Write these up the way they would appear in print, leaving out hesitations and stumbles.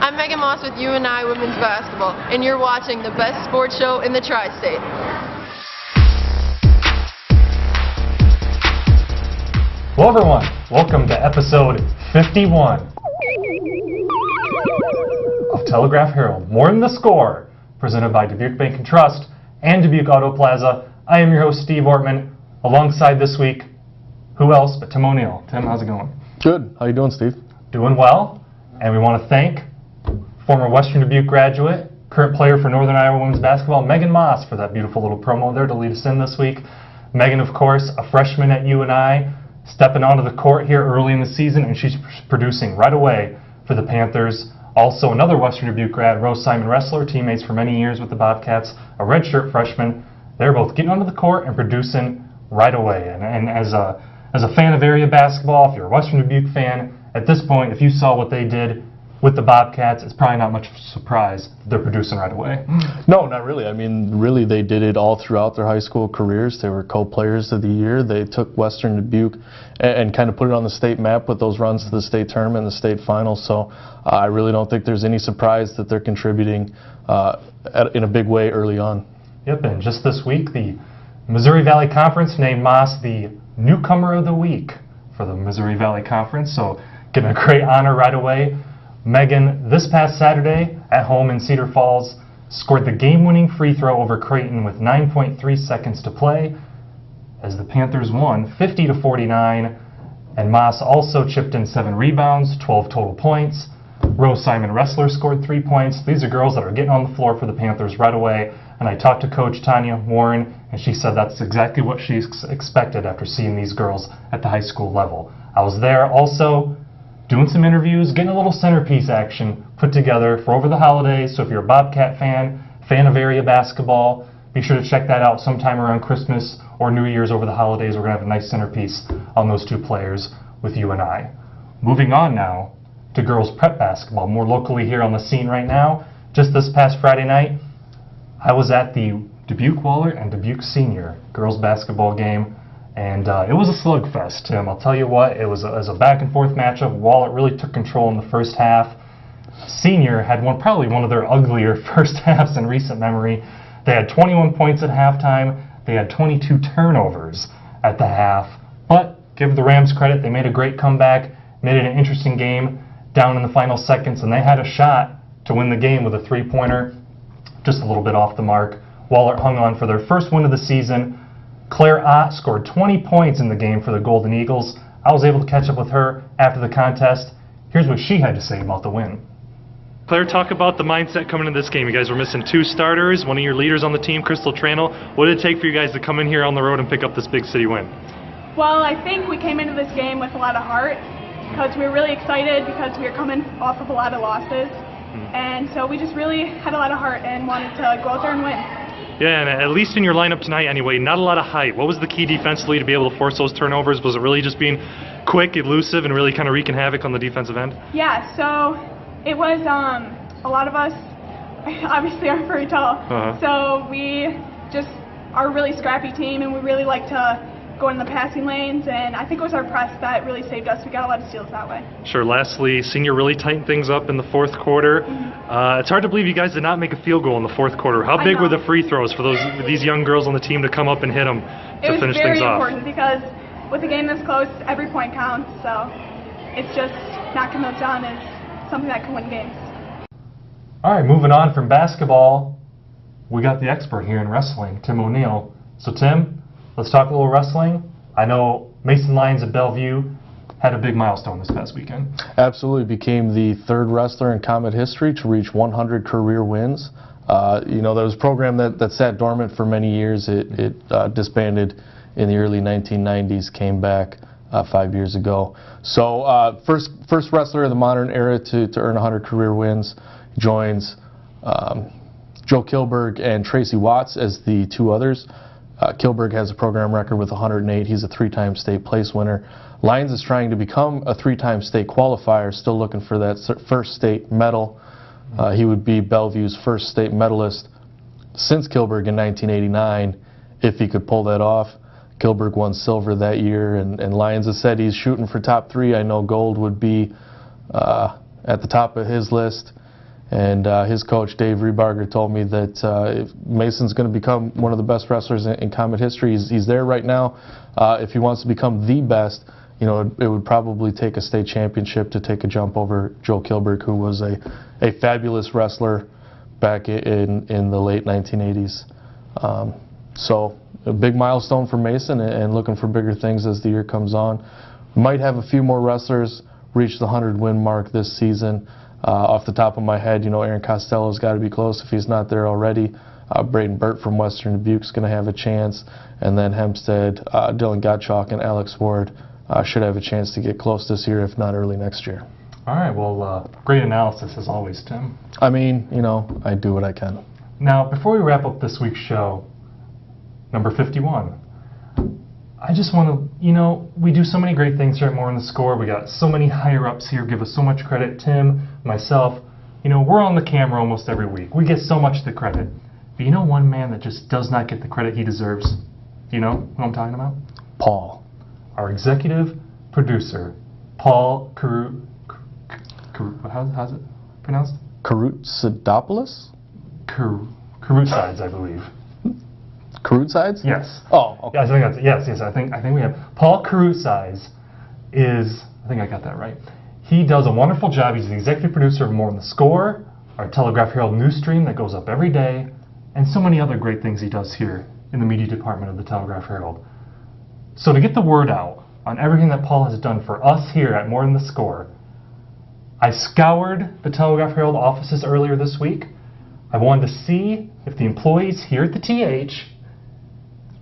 I'm Megan Maahs with UNI Women's Basketball, and you're watching the best sports show in the Tri-State. Hello everyone, welcome to episode 51 of Telegraph Herald, More Than the Score, presented by Dubuque Bank and Trust and Dubuque Auto Plaza. I am your host, Steve Ortman. Alongside this week, who else but Tim O'Neill. Tim, how's it going? Good. How you doing, Steve? Doing well, and we want to thank former Western Dubuque graduate, current player for Northern Iowa Women's Basketball, Megan Maahs, for that beautiful little promo there to lead us in this week. Megan, of course, a freshman at UNI, stepping onto the court here early in the season, and she's producing right away for the Panthers. Also, another Western Dubuque grad, Rose Simon Wrestler, teammates for many years with the Bobcats, a redshirt freshman. They're both getting onto the court and producing right away. And as a fan of area basketball, if you're a Western Dubuque fan, at this point, if you saw what they did with the Bobcats, it's probably not much of a surprise that they're producing right away. No, not really. I mean, really, they did it all throughout their high school careers. They were co-players of the year. They took Western Dubuque and kind of put it on the state map with those runs to the state tournament and the state finals. So I really don't think there's any surprise that they're contributing in a big way early on. Yep, and just this week, the Missouri Valley Conference named Maahs the Newcomer of the Week for the Missouri Valley Conference. So getting a great honor right away. Megan, this past Saturday at home in Cedar Falls, scored the game-winning free throw over Creighton with 9.3 seconds to play as the Panthers won 50-49, and Maahs also chipped in 7 rebounds, 12 total points. Rose Simon Wrestler scored 3 points. These are girls that are getting on the floor for the Panthers right away, and I talked to Coach Tanya Warren, and she said that's exactly what she expected after seeing these girls at the high school level. I was there also doing some interviews, getting a little centerpiece action put together for over the holidays. So if you're a Bobcat fan of area basketball, be sure to check that out sometime around Christmas or New Year's over the holidays. We're going to have a nice centerpiece on those 2 players with UNI. Moving on now to girls prep basketball, more locally here on the scene right now. Just this past Friday night, I was at the Dubuque Waller and Dubuque Senior girls basketball game. And it was a slugfest, Tim. I'll tell you what, it was a back-and-forth matchup. Waller really took control in the first half. Senior had probably one of their uglier first halves in recent memory. They had 21 points at halftime. They had 22 turnovers at the half. But give the Rams credit, they made a great comeback, made it an interesting game down in the final seconds, and they had a shot to win the game with a 3-pointer, just a little bit off the mark. Waller hung on for their first win of the season. Claire Ott scored 20 points in the game for the Golden Eagles. I was able to catch up with her after the contest. Here's what she had to say about the win. Claire, talk about the mindset coming into this game. You guys were missing 2 starters, one of your leaders on the team, Crystal Tranel. What did it take for you guys to come in here on the road and pick up this big city win? Well, I think we came into this game with a lot of heart because we were really excited because we were coming off of a lot of losses. And so we just really had a lot of heart and wanted to go out there and win. Yeah, and at least in your lineup tonight anyway, not a lot of height. What was the key defensively to be able to force those turnovers? Was it really just being quick, elusive, and really kind of wreaking havoc on the defensive end? Yeah, so it was a lot of us obviously aren't very tall. So we just are a really scrappy team, and we really like to go in the passing lanes, and I think it was our press that really saved us. We got a lot of steals that way. Sure. Lastly, Senior really tightened things up in the fourth quarter. It's hard to believe you guys did not make a field goal in the fourth quarter. How big were the free throws for these young girls on the team to come up and hit them to finish things off? It was very important because with a game this close, every point counts. So it's just knocking those down is something that can win games. All right, moving on from basketball, we got the expert here in wrestling, Tim O'Neill. So Tim, let's talk a little wrestling. I know Mason Lyons of Bellevue had a big milestone this past weekend. Absolutely. Became the 3rd wrestler in Comet history to reach 100 career wins. There was a program that sat dormant for many years. It disbanded in the early 1990s, came back 5 years ago. So first wrestler of the modern era to earn 100 career wins. Joins Joe Kilberg and Tracy Watts as the 2 others. Kilberg has a program record with 108. He's a 3-time state place winner. Lyons is trying to become a 3-time state qualifier, still looking for that first state medal. He would be Bellevue's first state medalist since Kilberg in 1989, if he could pull that off. Kilberg won silver that year, and Lyons has said he's shooting for top 3. I know gold would be at the top of his list. And his coach, Dave Rebarger, told me that if Mason's going to become one of the best wrestlers in Comet history. He's there right now. If he wants to become the best, you know, it would probably take a state championship to take a jump over Joe Kilberg, who was a fabulous wrestler back in the late 1980s. So a big milestone for Mason, and looking for bigger things as the year comes on. Might have a few more wrestlers reach the 100-win mark this season. Off the top of my head, you know, Aaron Costello's got to be close if he's not there already. Braden Burt from Western Dubuque's going to have a chance. And then Hempstead, Dylan Gottschalk, and Alex Ward should have a chance to get close this year, if not early next year. All right, well, great analysis as always, Tim. I mean, you know, I do what I can. Now, before we wrap up this week's show, number 51, I just want to, you know, we do so many great things here at More on the Score. We got so many higher-ups here, give us so much credit. Tim, myself, you know, we're on the camera almost every week. We get so much of the credit. But you know one man that just does not get the credit he deserves? Do you know who I'm talking about? Paul. Our executive producer, Paul how's it pronounced? Karutsidopoulos? Karutsides, I believe. Karutsides? Yes. Oh, okay. Yes, I think that's, yes. I think we have Paul Karutsides is, I think I got that right. He does a wonderful job. He's the executive producer of More on the Score, our Telegraph Herald news stream that goes up every day, and so many other great things he does here in the media department of the Telegraph Herald. So to get the word out on everything that Paul has done for us here at More on the Score, I scoured the Telegraph Herald offices earlier this week. I wanted to see if the employees here at the TH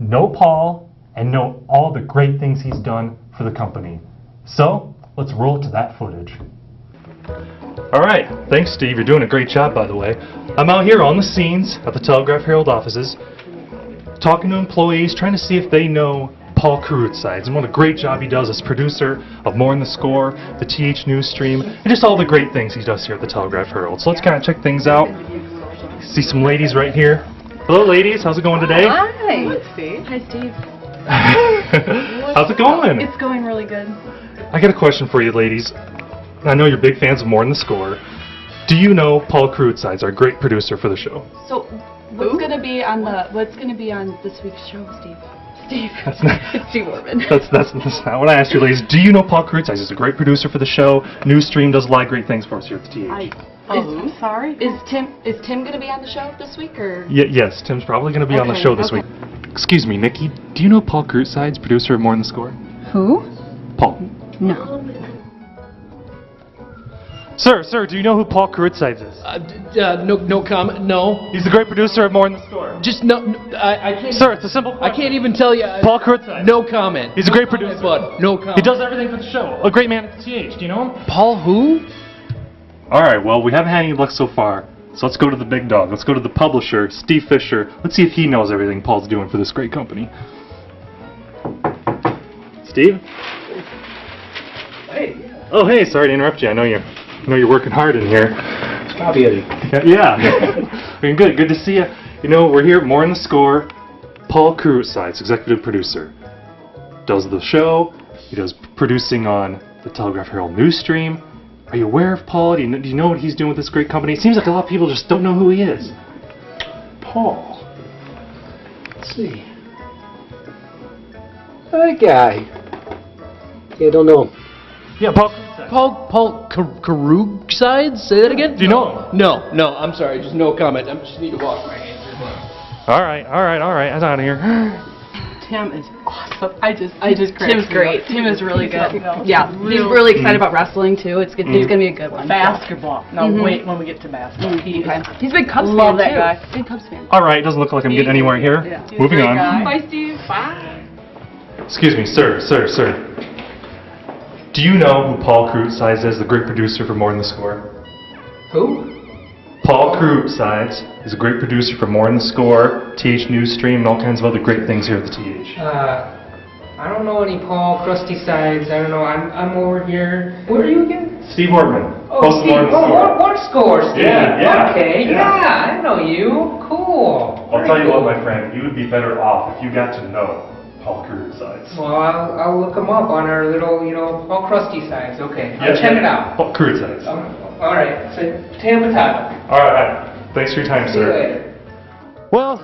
know Paul and know all the great things he's done for the company. So, let's roll to that footage. All right, thanks Steve, you're doing a great job by the way. I'm out here on the scenes at the Telegraph Herald offices, talking to employees, trying to see if they know Paul Karutsides and what a great job he does as producer of More on the Score, the TH News Stream, and just all the great things he does here at the Telegraph Herald. So let's kind of check things out. See some ladies right here. Hello ladies, how's it going today? Hi. Hi, Steve. Hi, Steve. How's it going? It's going really good. I got a question for you ladies. I know you're big fans of More on the Score. Do you know Paul Karutsides, our great producer for the show? So, what's going to be on this week's show, Steve? Steve. That's not, It's Steve Ortman. that's not what I asked you ladies. Do you know Paul Karutsides? He's a great producer for the show. News Stream does a lot of great things for us here at the TH. Sorry? Is Tim going to be on the show this week, or? Yes, Tim's probably going to be on the show this week. Excuse me, Nikki, do you know Paul Karutsides, producer of More on the Score? Who? Paul. No. Sir, do you know who Paul Karutsides is? No comment. No. He's the great producer of More on the Score. Just no. I can't. Sir, it's a simple question. I can't even tell you. Paul Karutsides. No comment. He's a great producer. Bud. No comment. He does everything for the show. A great man at the TH. Do you know him? Paul who? All right, well, we haven't had any luck so far. So let's go to the big dog. Let's go to the publisher, Steve Fisher. Let's see if he knows everything Paul's doing for this great company. Steve? Hey. Oh, hey, sorry to interrupt you. I know you're working hard in here. Howdy, Eddie. Yeah. Good to see you. You know, we're here at More on the Score. Paul Karutsides, executive producer, does the show. He does producing on the Telegraph Herald news stream. Are you aware of Paul? Do you know what he's doing with this great company? It seems like a lot of people just don't know who he is. Paul. Let's see. That guy. Yeah, don't know him. Yeah, Paul Karutsides. Paul Karutsides? Say that again? Do you know him? No. I'm sorry. Just no comment. I just need to wash my hands. All right. I'm out of here. Tim is awesome. I just Tim's great. Tim is really good. Yeah, he's really excited about wrestling too. It's going to be a good one. Basketball. No, wait when we get to basketball. He's a big Cubs fan. Love that guy. Big Cubs fan. All right, doesn't look like I'm getting anywhere here. Yeah. Moving on. Bye, Steve. Bye. Excuse me, sir. Do you know who Paul Karutsides is, the great producer for More on the Score? Who? Paul Karutsides is a great producer for More on the Score, TH News Stream, and all kinds of other great things here at the TH. I don't know any Paul Krusty Sides. I don't know. I'm over here. Where are you again? Steve Ortman. Oh, Post Steve. More on the Score. What score, Steve? Yeah. Okay, yeah, I know you. Cool. I'll tell you what, my friend, you would be better off if you got to know Paul Karutsides. Well, I'll look him up on our little, Paul Krusty Sides. Okay, I'll check it out. Paul Karutsides. All right, so potato. All right. Thanks for your time, See you sir. later. Well,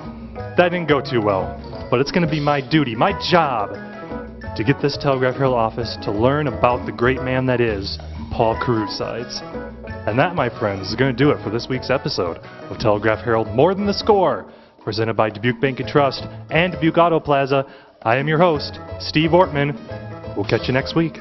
that didn't go too well, but it's going to be my duty, my job, to get this Telegraph Herald office to learn about the great man that is Paul Carusides. And that, my friends, is going to do it for this week's episode of Telegraph Herald More Than the Score, presented by Dubuque Bank and Trust and Dubuque Auto Plaza. I am your host, Steve Ortman. We'll catch you next week.